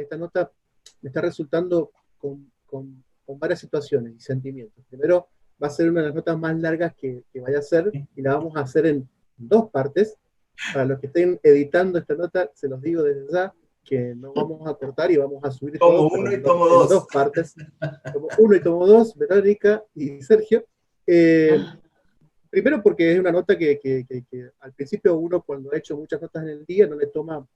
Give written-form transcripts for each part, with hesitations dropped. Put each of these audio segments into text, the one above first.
esta nota me está resultando con varias situaciones y sentimientos. Primero, va a ser una de las notas más largas que vaya a hacer y la vamos a hacer en dos partes. Para los que estén editando esta nota, se los digo desde ya que no vamos a cortar y vamos a subir Tomo todo, pero uno y tomo en dos. dos partes. Tomo uno y tomo dos, Verónica y Sergio. Primero porque es una nota que al principio uno cuando ha hecho muchas notas en el día no le toma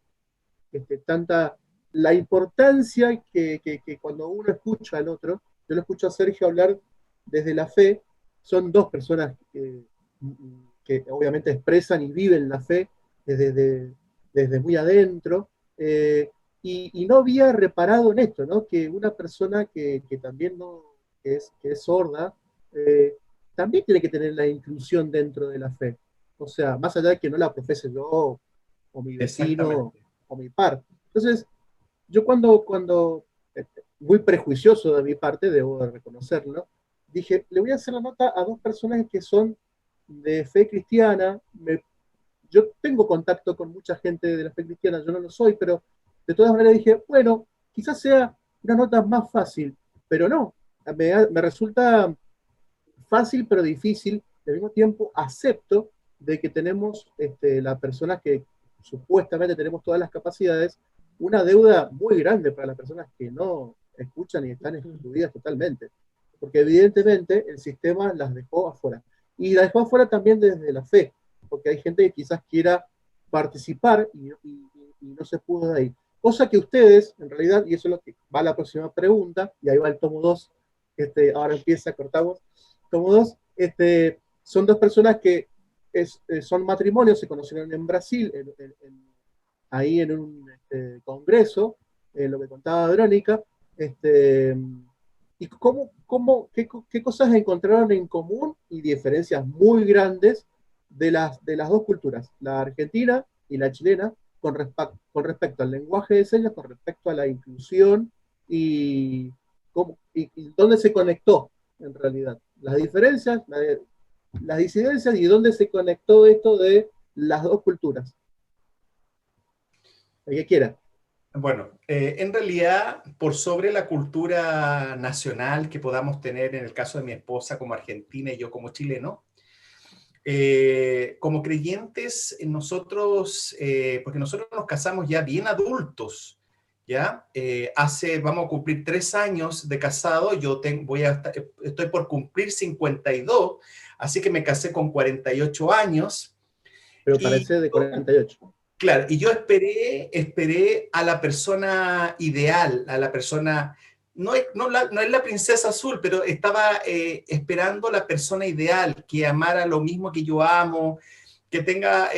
tanta la importancia que cuando uno escucha al otro. Yo lo escucho a Sergio hablar desde la fe. Son dos personas que obviamente expresan y viven la fe desde muy adentro. Y no había reparado en esto, ¿no? Que una persona que también no, que es sorda, eh, también tiene que tener la inclusión dentro de la fe. O sea, más allá de que no la profese yo o mi vecino Exactamente. o mi par. Entonces, yo muy prejuicioso de mi parte, debo de reconocerlo, dije, le voy a hacer la nota a dos personas que son de fe cristiana. Yo tengo contacto con mucha gente de la fe cristiana, yo no lo soy, pero de todas maneras dije, bueno, quizás sea una nota más fácil, pero no, me resulta fácil pero difícil. Al mismo tiempo acepto de que tenemos las personas que supuestamente tenemos todas las capacidades, una deuda muy grande para las personas que no escuchan y están excluidas totalmente. Porque evidentemente el sistema las dejó afuera. Y las dejó afuera también desde la fe, porque hay gente que quizás quiera participar y no se pudo de ahí. Cosa que ustedes, en realidad, y eso es lo que va a la próxima pregunta, y ahí va el tomo 2, ahora empieza, cortamos, tomo 2, son dos personas que son matrimonios, se conocieron en Brasil, ahí en un congreso, lo que contaba Verónica, y qué cosas encontraron en común y diferencias muy grandes de las dos culturas, la argentina y la chilena, con respecto al lenguaje de señas, con respecto a la inclusión y, y dónde se conectó en realidad. Las diferencias, las disidencias y dónde se conectó esto de las dos culturas. El que quiera. Bueno, en realidad, por sobre la cultura nacional que podamos tener, en el caso de mi esposa como argentina y yo como chileno, como creyentes, nosotros, porque nosotros nos casamos ya bien adultos, ¿ya? Vamos a cumplir 3 años de casado, estoy por cumplir 52, así que me casé con 48 años. Pero Y parece de 48. claro, y yo esperé a la persona ideal, a la persona, no es la princesa azul, pero estaba esperando la persona ideal, que amara lo mismo que yo amo, que tenga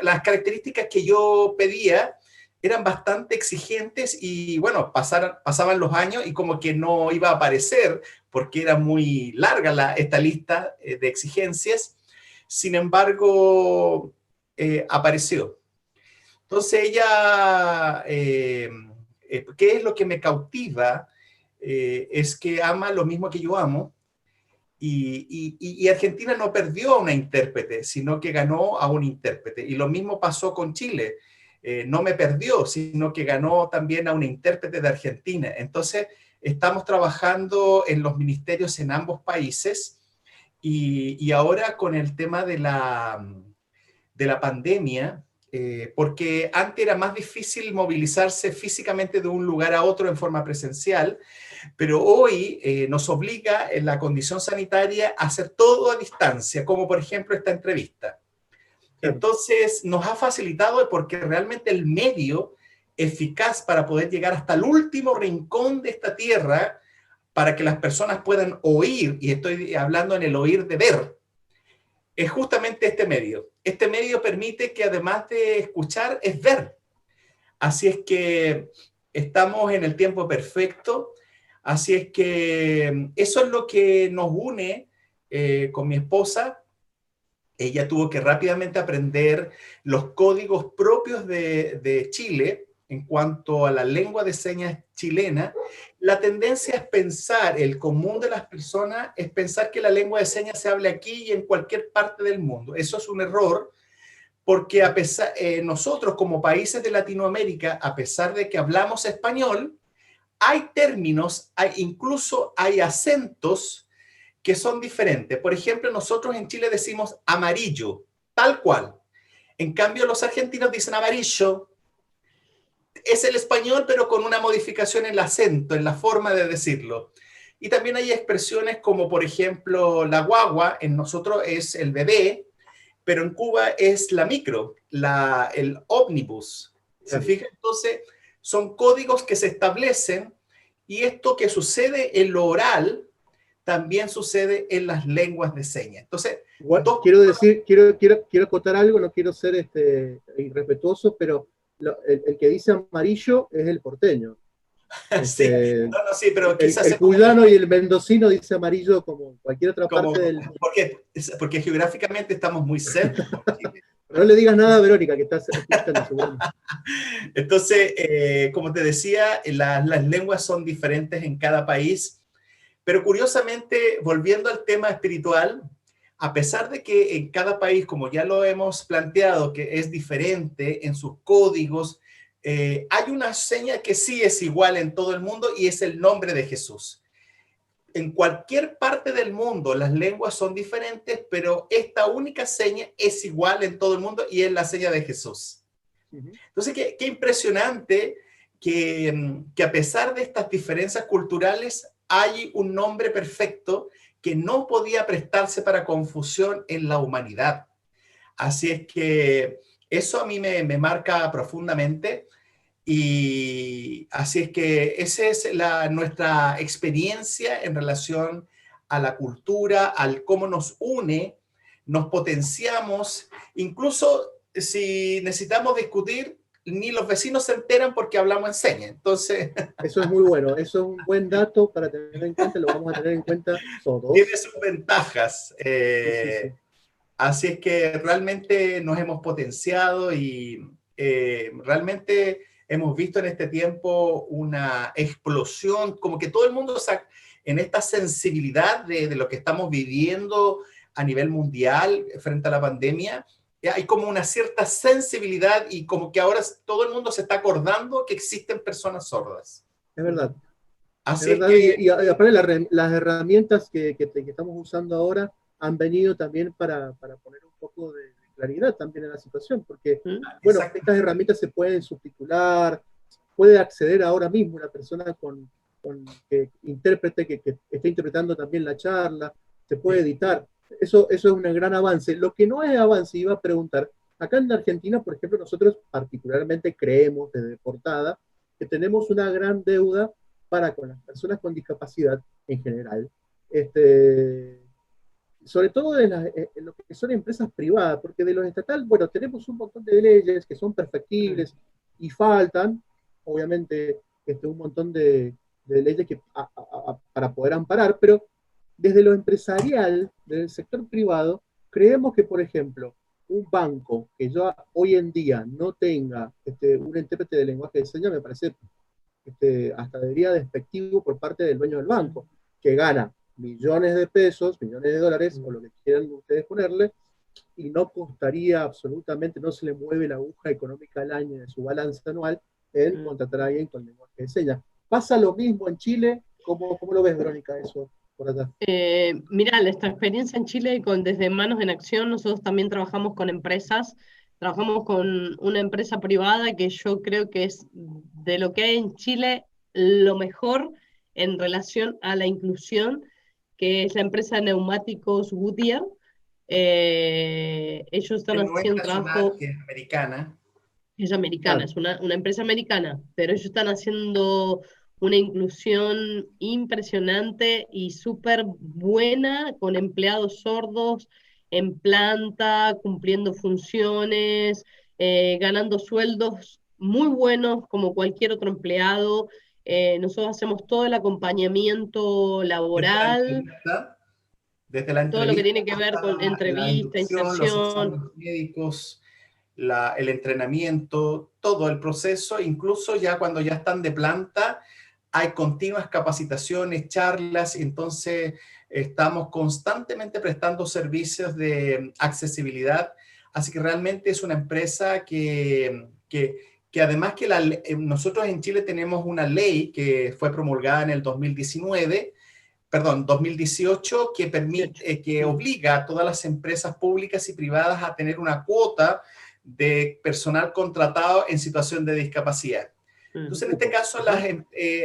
las características que yo pedía, eran bastante exigentes y bueno, pasaban los años y como que no iba a aparecer porque era muy larga esta lista de exigencias. Sin embargo, apareció. Entonces ella, ¿qué es lo que me cautiva? Es que ama lo mismo que yo amo y Argentina no perdió a una intérprete, sino que ganó a un intérprete. Y lo mismo pasó con Chile. No me perdió, sino que ganó también a una intérprete de Argentina. Entonces, estamos trabajando en los ministerios en ambos países y ahora con el tema de la pandemia, porque antes era más difícil movilizarse físicamente de un lugar a otro en forma presencial, pero hoy nos obliga en la condición sanitaria a hacer todo a distancia, como por ejemplo esta entrevista. Claro. Entonces nos ha facilitado porque realmente el medio eficaz para poder llegar hasta el último rincón de esta tierra, para que las personas puedan oír, y estoy hablando en el oír de ver, es justamente este medio. Este medio permite que además de escuchar, es ver. Así es que estamos en el tiempo perfecto. Así es que eso es lo que nos une con mi esposa. Ella tuvo que rápidamente aprender los códigos propios de Chile en cuanto a la lengua de señas chilena. La tendencia es pensar, el común de las personas es pensar que la lengua de señas se habla aquí y en cualquier parte del mundo. Eso es un error porque nosotros como países de Latinoamérica, a pesar de que hablamos español, hay términos, incluso hay acentos que son diferentes. Por ejemplo, nosotros en Chile decimos amarillo, tal cual. En cambio, los argentinos dicen amarillo. Es el español, pero con una modificación en el acento, en la forma de decirlo. Y también hay expresiones como, por ejemplo, la guagua, en nosotros es el bebé, pero en Cuba es la micro, el ómnibus. ¿Se Claro. fija? Entonces, son códigos que se establecen y esto que sucede en lo oral también sucede en las lenguas de señas. Entonces, Igual, quiero decir, quiero acotar algo, no quiero ser irrespetuoso, pero el que dice amarillo es el porteño. sí, Este, no, no, sí, pero quizás el es como cuyano y el mendocino dice amarillo como cualquier otra como parte del mundo. porque geográficamente estamos muy cerca con Chile. Pero no le digas nada a Verónica, que estás escuchando seguramente. Entonces, como te decía, las lenguas son diferentes en cada país, pero curiosamente, volviendo al tema espiritual, a pesar de que en cada país, como ya lo hemos planteado, que es diferente en sus códigos, hay una seña que sí es igual en todo el mundo y es el nombre de Jesús. En cualquier parte del mundo las lenguas son diferentes, pero esta única seña es igual en todo el mundo y es la seña de Jesús. Uh-huh. Entonces, qué impresionante que a pesar de estas diferencias culturales hay un nombre perfecto que no podía prestarse para confusión en la humanidad. Así es que eso a mí me marca profundamente. Y así es que esa es nuestra experiencia en relación a la cultura, al cómo nos une, nos potenciamos, incluso si necesitamos discutir, ni los vecinos se enteran porque hablamos en señas. Entonces, Eso es muy bueno, eso es un buen dato para tener en cuenta, lo vamos a tener en cuenta tiene todos. sus ventajas. Sí, sí, sí. Así es que realmente nos hemos potenciado y realmente hemos visto en este tiempo una explosión, como que todo el mundo en esta sensibilidad de lo que estamos viviendo a nivel mundial frente a la pandemia, hay como una cierta sensibilidad y como que ahora todo el mundo se está acordando que existen personas sordas. Es verdad. Es Así es verdad, que, y aparte las herramientas que estamos usando ahora han venido también para poner un poco de claridad también en la situación, porque, bueno, exacto. estas herramientas se pueden subtitular, puede acceder ahora mismo una persona que intérprete, que esté interpretando también la charla, se puede editar. Eso es un gran avance. Lo que no es avance, iba a preguntar, acá en Argentina, por ejemplo, nosotros particularmente creemos desde Portada que tenemos una gran deuda para con las personas con discapacidad en general, sobre todo en lo que son empresas privadas, porque de los estatales, bueno, tenemos un montón de leyes que son perfectibles y faltan, obviamente, un montón de leyes para poder amparar, pero desde lo empresarial, del sector privado, creemos que, por ejemplo, un banco que ya hoy en día no tenga un intérprete de lenguaje de señas me parece hasta diría despectivo por parte del dueño del banco, que gana millones de pesos, millones de dólares, o lo que quieran ustedes ponerle, y no costaría absolutamente, no se le mueve la aguja económica al año de su balance anual en contratar a alguien con lenguaje de señas. ¿Pasa lo mismo en Chile? ¿Cómo lo ves, Verónica, eso por allá? Mira, esta experiencia en Chile desde Manos en Acción, nosotros también trabajamos con empresas, trabajamos con una empresa privada que yo creo que es de lo que hay en Chile lo mejor en relación a la inclusión, que es la empresa de neumáticos Goodyear. Ellos Que están no es haciendo un nacional, trabajo, que es americana. es americana, Claro. es una empresa americana, pero ellos están haciendo una inclusión impresionante y súper buena con empleados sordos en planta, cumpliendo funciones, ganando sueldos muy buenos como cualquier otro empleado. Nosotros hacemos todo el acompañamiento Desde la laboral, entrevista, desde la todo lo que entrevista tiene que ver con hasta la entrevista, inducción, los inserción. exámenes médicos, el entrenamiento, todo el proceso, incluso ya cuando ya están de planta, hay continuas capacitaciones, charlas, entonces estamos constantemente prestando servicios de accesibilidad Así que realmente es una empresa que además que nosotros en Chile tenemos una ley que fue promulgada en el 2019, perdón, 2018, que permite, que obliga a todas las empresas públicas y privadas a tener una cuota de personal contratado en situación de discapacidad. Entonces, en este caso,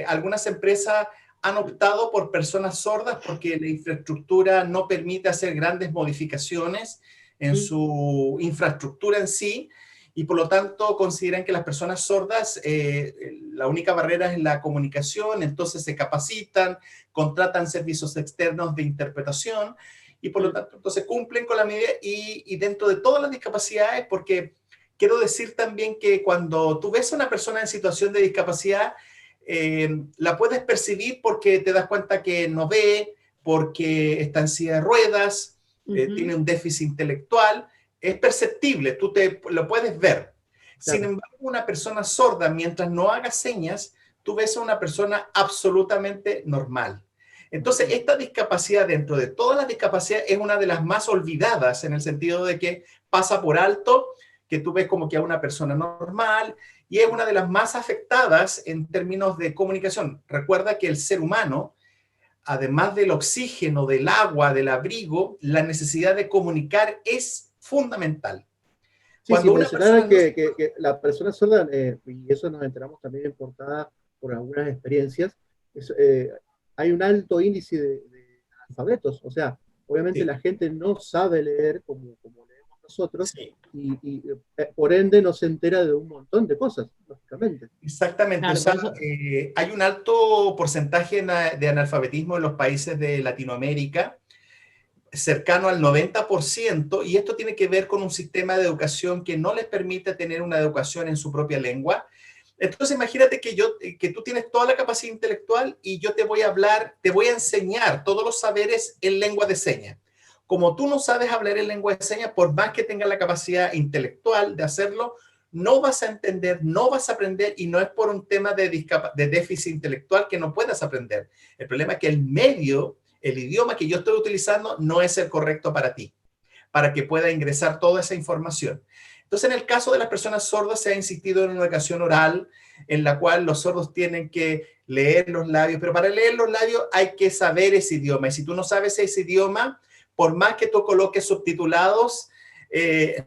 algunas empresas han optado por personas sordas porque la infraestructura no permite hacer grandes modificaciones en su infraestructura en sí, y por lo tanto consideran que las personas sordas, la única barrera es la comunicación, entonces se capacitan, contratan servicios externos de interpretación, y por lo tanto entonces cumplen con la medida, y dentro de todas las discapacidades, porque quiero decir también que cuando tú ves a una persona en situación de discapacidad, la puedes percibir porque te das cuenta que no ve, porque está en silla de ruedas, tiene un déficit intelectual, es perceptible, tú lo puedes ver. Sin embargo, una persona sorda, mientras no haga señas, tú ves a una persona absolutamente normal. Entonces, esta discapacidad dentro de todas las discapacidades es una de las más olvidadas, en el sentido de que pasa por alto, que tú ves como que a una persona normal, y es una de las más afectadas en términos de comunicación. Recuerda que el ser humano, además del oxígeno, del agua, del abrigo, la necesidad de comunicar es fundamental. Sí, sí, mencionaba que la persona sorda, y eso nos enteramos también en portada por algunas experiencias, hay un alto índice de analfabetos. O sea, obviamente la gente no sabe leer como leemos nosotros, y por ende no se entera de un montón de cosas, lógicamente. Exactamente. Claro, o sea, hay un alto porcentaje de analfabetismo en los países de Latinoamérica, cercano al 90%, y esto tiene que ver con un sistema de educación que no les permite tener una educación en su propia lengua. Entonces, imagínate que tú tienes toda la capacidad intelectual y yo te voy a hablar, te voy a enseñar todos los saberes en lengua de señas. Como tú no sabes hablar en lengua de señas, por más que tengas la capacidad intelectual de hacerlo, no vas a entender, no vas a aprender, y no es por un tema de déficit intelectual que no puedas aprender. El problema es que el idioma que yo estoy utilizando no es el correcto para ti, para que pueda ingresar toda esa información. Entonces, en el caso de las personas sordas, se ha insistido en una educación oral en la cual los sordos tienen que leer los labios, pero para leer los labios hay que saber ese idioma. Y si tú no sabes ese idioma, por más que tú coloques subtitulados,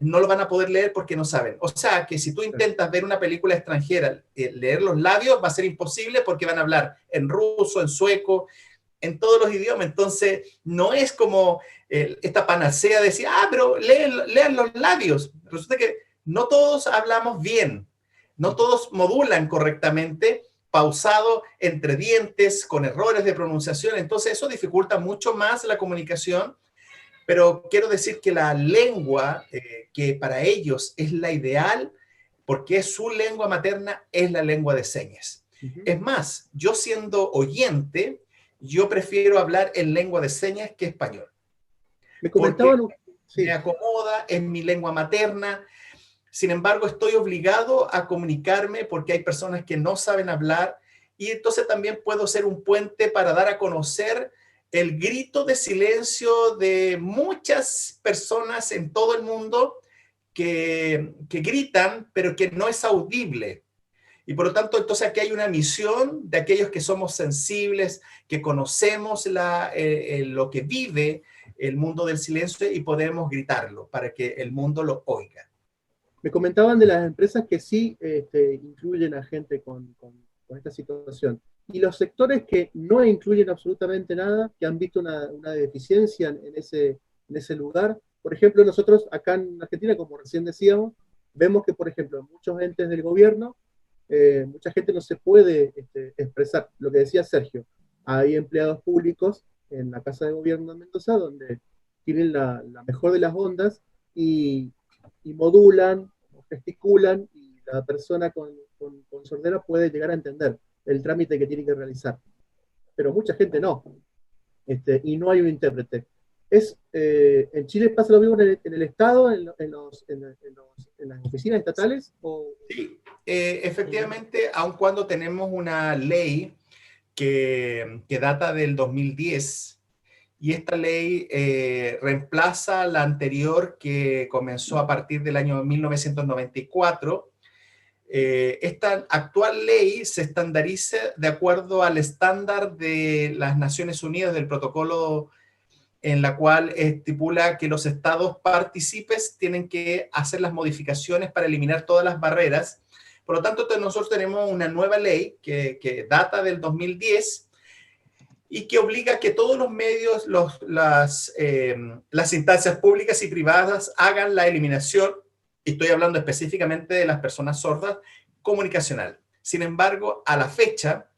no lo van a poder leer porque no saben. O sea, que si tú intentas ver una película extranjera, leer los labios va a ser imposible porque van a hablar en ruso, en sueco, en todos los idiomas. Entonces, no es como esta panacea de decir, pero lean los labios. Resulta que no todos hablamos bien, no todos modulan correctamente, pausado entre dientes, con errores de pronunciación. Entonces, eso dificulta mucho más la comunicación. Pero quiero decir que la lengua, que para ellos es la ideal, porque es su lengua materna, es la lengua de señas. Es más, yo siendo oyente, yo prefiero hablar en lengua de señas que español. Me comentaban, me acomoda, es mi lengua materna. Sin embargo, estoy obligado a comunicarme porque hay personas que no saben hablar, y entonces también puedo ser un puente para dar a conocer el grito de silencio de muchas personas en todo el mundo que gritan, pero que no es audible. Y por lo tanto, entonces aquí hay una misión de aquellos que somos sensibles, que conocemos lo que vive el mundo del silencio, y podemos gritarlo para que el mundo lo oiga. Me comentaban de las empresas que sí incluyen a gente con esta situación. Y los sectores que no incluyen absolutamente nada, que han visto una deficiencia en ese lugar. Por ejemplo, nosotros acá en Argentina, como recién decíamos, vemos que, por ejemplo, en muchos entes del gobierno, mucha gente no se puede expresar. Lo que decía Sergio, hay empleados públicos en la Casa de Gobierno de Mendoza donde tienen la mejor de las ondas y modulan, gesticulan, y la persona con sordera puede llegar a entender el trámite que tiene que realizar. Pero mucha gente no, y no hay un intérprete. ¿En Chile pasa lo mismo en el Estado, en las oficinas estatales? Sí, efectivamente, aun cuando tenemos una ley que data del 2010, y esta ley reemplaza la anterior que comenzó a partir del año 1994. Esta actual ley se estandariza de acuerdo al estándar de las Naciones Unidas del protocolo en la cual estipula que los estados partícipes tienen que hacer las modificaciones para eliminar todas las barreras. Por lo tanto, nosotros tenemos una nueva ley que data del 2010 y que obliga a que todos los medios, las instancias públicas y privadas hagan la eliminación, y estoy hablando específicamente de las personas sordas, comunicacional. Sin embargo, a la fecha,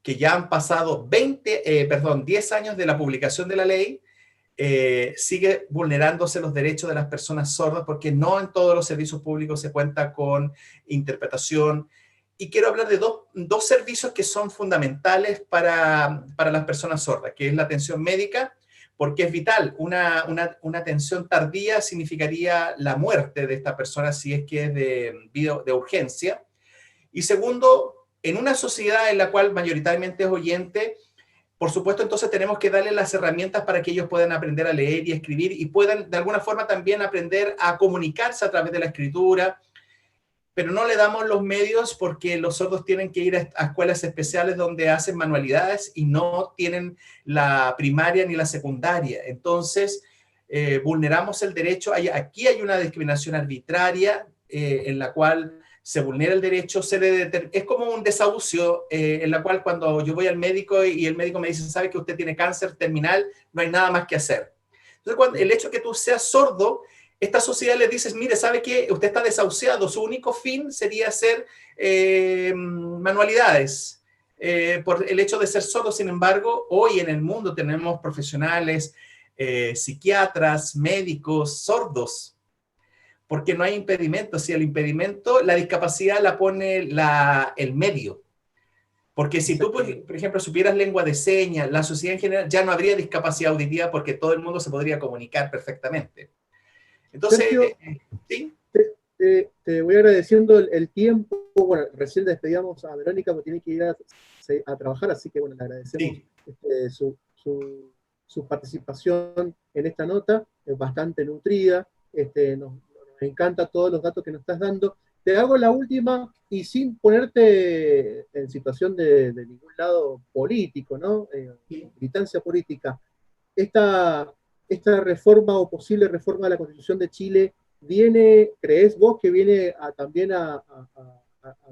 que ya han pasado 10 años de la publicación de la ley, sigue vulnerándose los derechos de las personas sordas porque no en todos los servicios públicos se cuenta con interpretación. Y quiero hablar de dos servicios que son fundamentales para las personas sordas, que es la atención médica, porque es vital. Una atención tardía significaría la muerte de esta persona si es que es de urgencia. Y segundo, en una sociedad en la cual mayoritariamente es oyente, por supuesto, entonces tenemos que darle las herramientas para que ellos puedan aprender a leer y escribir y puedan de alguna forma también aprender a comunicarse a través de la escritura, pero no le damos los medios porque los sordos tienen que ir a escuelas especiales donde hacen manualidades y no tienen la primaria ni la secundaria. Entonces, vulneramos el derecho. Aquí hay una discriminación arbitraria en la cual se vulnera el derecho, es como un desahucio en la cual cuando yo voy al médico y el médico me dice, sabe que usted tiene cáncer terminal, no hay nada más que hacer. Entonces, el hecho de que tú seas sordo, esta sociedad le dices, mire, ¿sabe qué? Usted está desahuciado, su único fin sería hacer manualidades por el hecho de ser sordo. Sin embargo, hoy en el mundo tenemos profesionales, psiquiatras, médicos, sordos, porque no hay impedimento. Si el impedimento, la discapacidad la pone el medio. Porque si tú, por ejemplo, supieras lengua de señas, la sociedad en general ya no habría discapacidad auditiva porque todo el mundo se podría comunicar perfectamente. Entonces, Sergio, ¿sí? te voy agradeciendo el tiempo. Bueno, recién despedíamos a Verónica porque tiene que ir a trabajar, así que bueno, le agradecemos Sí. su participación en esta nota, bastante nutrida. Nos encanta todos los datos que nos estás dando. Te hago la última y sin ponerte en situación de ningún lado político, ¿no? Militancia política. Esta reforma o posible reforma de la Constitución de Chile ¿crees vos que viene también a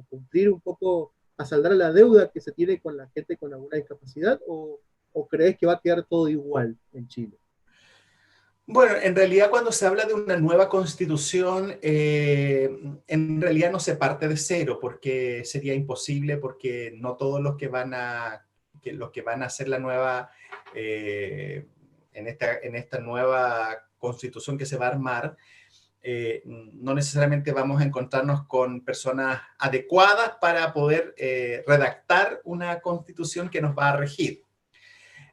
cumplir un poco, a saldar la deuda que se tiene con la gente con alguna discapacidad o crees que va a quedar todo igual en Chile? Bueno, en realidad cuando se habla de una nueva constitución, en realidad no se parte de cero, porque sería imposible, porque no todos los que van a hacer la nueva, en esta nueva constitución que se va a armar, no necesariamente vamos a encontrarnos con personas adecuadas para poder redactar una constitución que nos va a regir.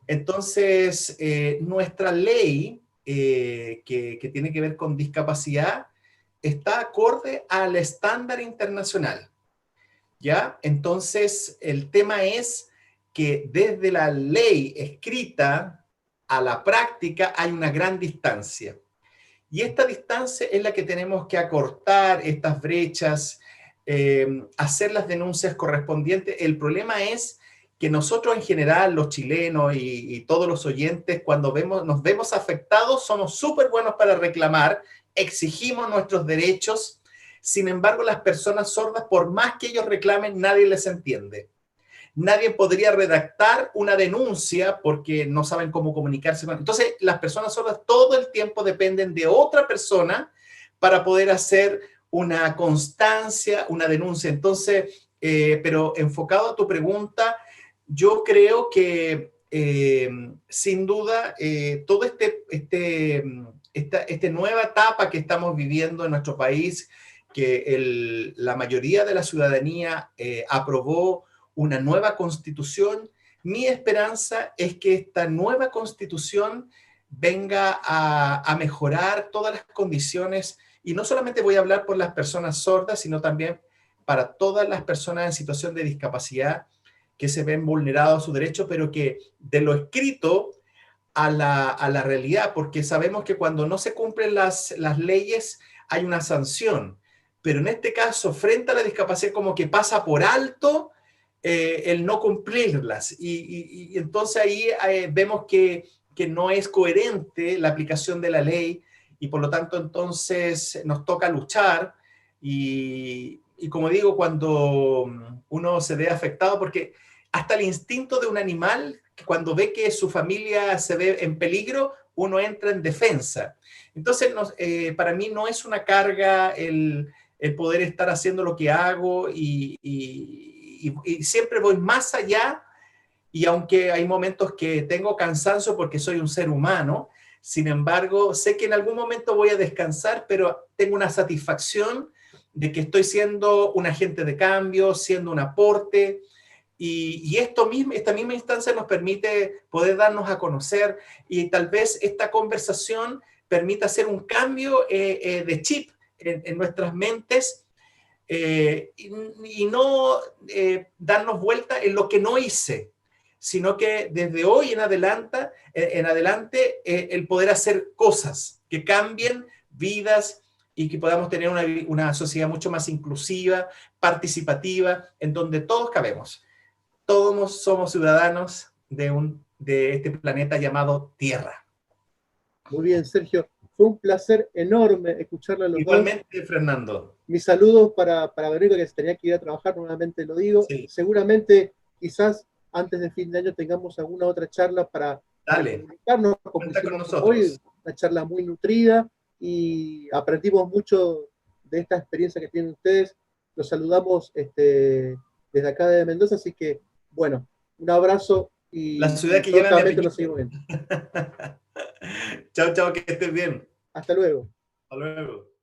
Entonces, nuestra ley que tiene que ver con discapacidad está acorde al estándar internacional, ¿ya? Entonces, el tema es que desde la ley escrita a la práctica hay una gran distancia. Y esta distancia es la que tenemos que acortar, estas brechas, hacer las denuncias correspondientes. El problema es que nosotros en general, los chilenos y todos los oyentes, cuando nos vemos afectados, somos súper buenos para reclamar, exigimos nuestros derechos. Sin embargo, las personas sordas, por más que ellos reclamen, nadie les entiende. Nadie podría redactar una denuncia porque no saben cómo comunicarse. Entonces, las personas sordas todo el tiempo dependen de otra persona para poder hacer una constancia, una denuncia. Entonces, pero enfocado a tu pregunta, yo creo que sin duda todo esta nueva etapa que estamos viviendo en nuestro país, que la mayoría de la ciudadanía aprobó una nueva constitución, mi esperanza es que esta nueva constitución venga a mejorar todas las condiciones, y no solamente voy a hablar por las personas sordas, sino también para todas las personas en situación de discapacidad que se ven vulnerados sus derechos, pero que de lo escrito a la realidad, porque sabemos que cuando no se cumplen las leyes hay una sanción, pero en este caso, frente a la discapacidad, como que pasa por alto el no cumplirlas, y entonces ahí vemos que no es coherente la aplicación de la ley, y por lo tanto entonces nos toca luchar, y como digo, cuando uno se ve afectado, porque hasta el instinto de un animal, que cuando ve que su familia se ve en peligro, uno entra en defensa. Entonces, para mí no es una carga el poder estar haciendo lo que hago y siempre voy más allá, y aunque hay momentos que tengo cansancio porque soy un ser humano, sin embargo, sé que en algún momento voy a descansar, pero tengo una satisfacción de que estoy siendo un agente de cambio, siendo un aporte, y esta misma instancia nos permite poder darnos a conocer, y tal vez esta conversación permita hacer un cambio de chip en nuestras mentes, y no darnos vuelta en lo que no hice, sino que desde hoy en adelante el poder hacer cosas que cambien vidas y que podamos tener una sociedad mucho más inclusiva, participativa, en donde todos cabemos. Todos somos ciudadanos de este planeta llamado Tierra. Muy bien, Sergio. Fue un placer enorme escucharle a los dos. Igualmente, Fernando. Mis saludos para Verónica, que se tenía que ir a trabajar, nuevamente lo digo. Sí. Seguramente, quizás antes de fin de año tengamos alguna otra charla para comunicarnos. Cuenta con nosotros. Hoy, una charla muy nutrida y aprendimos mucho de esta experiencia que tienen ustedes. Los saludamos desde acá de Mendoza, así que, bueno, un abrazo y la ciudad que lleva mi apellido. nos seguimos viendo. Chao, chao, que estés bien. Hasta luego. Hasta luego.